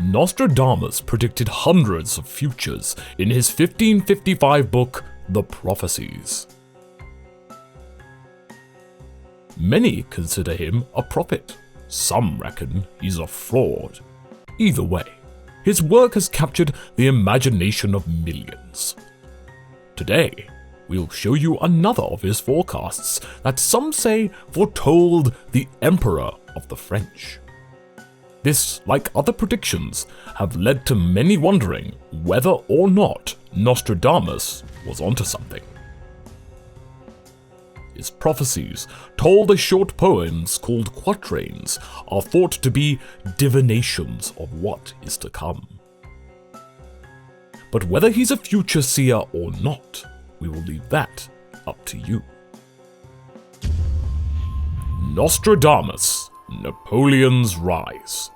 Nostradamus predicted hundreds of futures in his 1555 book, The Prophecies. Many consider him a prophet. Some reckon he's a fraud. Either way, his work has captured the imagination of millions. Today, we'll show you another of his forecasts that some say foretold the Emperor of the French. This, like other predictions, have led to many wondering whether or not Nostradamus was onto something. His prophecies, told as short poems called quatrains, are thought to be divinations of what is to come. But whether he's a future seer or not, we will leave that up to you. Nostradamus, Napoleon's Rise.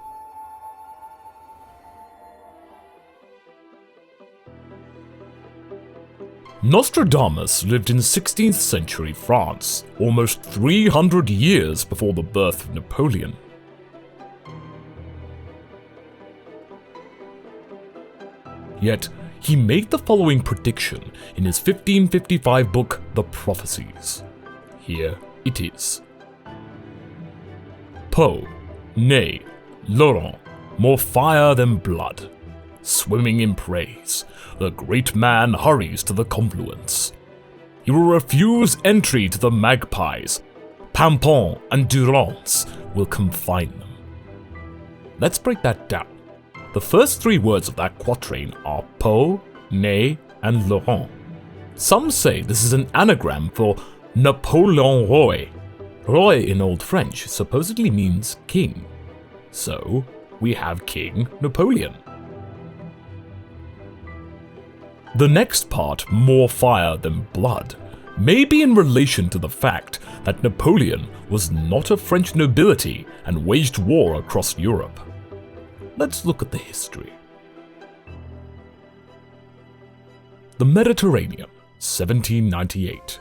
Nostradamus lived in 16th century France, almost 300 years before the birth of Napoleon. Yet, he made the following prediction in his 1555 book, The Prophecies. Here it is. Po, nay, Loron, more fire than blood. Swimming in praise, the great man hurries to the confluence. He will refuse entry to the magpies. Pampon and Durrance will confine them. Let's break that down. The first three words of that quatrain are po, nay, and Loron. Some say this is an anagram for Napoleon Roy. Roy in Old French supposedly means king. So, we have King Napoleon. The next part, more fire than blood, may be in relation to the fact that Napoleon was not of French nobility and waged war across Europe. Let's look at the history. The Mediterranean, 1798.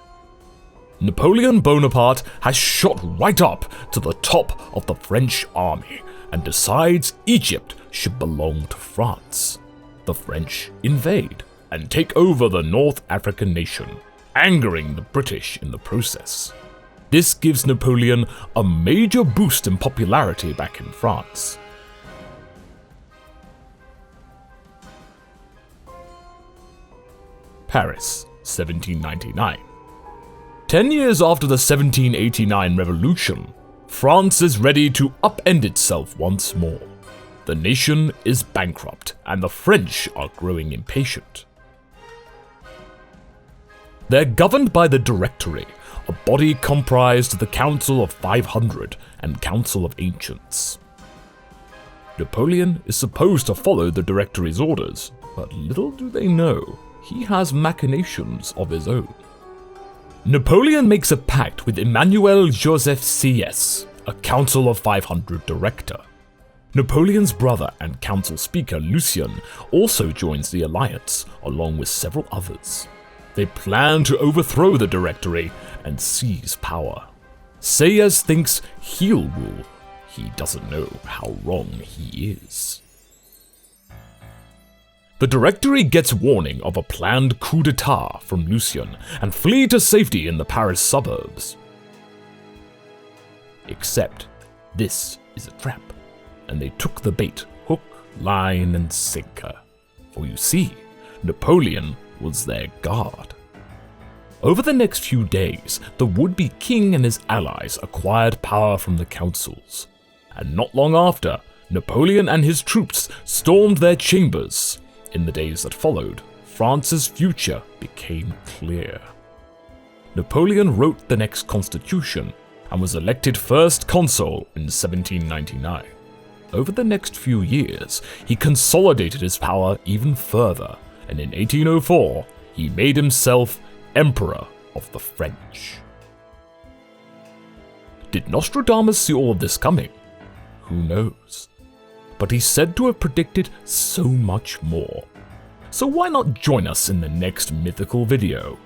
Napoleon Bonaparte has shot right up to the top of the French army and decides Egypt should belong to France. The French invade and take over the North African nation, angering the British in the process. This gives Napoleon a major boost in popularity back in France. Paris, 1799. 10 years after the 1789 revolution, France is ready to upend itself once more. The nation is bankrupt, and the French are growing impatient. They're governed by the Directory, a body comprised of the Council of 500 and Council of Ancients. Napoleon is supposed to follow the Directory's orders, but little do they know, he has machinations of his own. Napoleon makes a pact with Emmanuel Joseph Sieyès, a Council of 500 director. Napoleon's brother and council speaker Lucien also joins the alliance, along with several others. They plan to overthrow the Directory and seize power. Sieyès thinks he'll rule. He doesn't know how wrong he is. The Directory gets warning of a planned coup d'etat from Lucien and flee to safety in the Paris suburbs. Except, this is a trap, and they took the bait hook, line, and sinker. For you see, Napoleon was their guard. Over the next few days, the would-be king and his allies acquired power from the councils, and not long after, Napoleon and his troops stormed their chambers. In the days that followed, France's future became clear. Napoleon wrote the next constitution and was elected first consul in 1799. Over the next few years, he consolidated his power even further, and in 1804, he made himself Emperor of the French. Did Nostradamus see all of this coming? Who knows? But he's said to have predicted so much more. So why not join us in the next mythical video?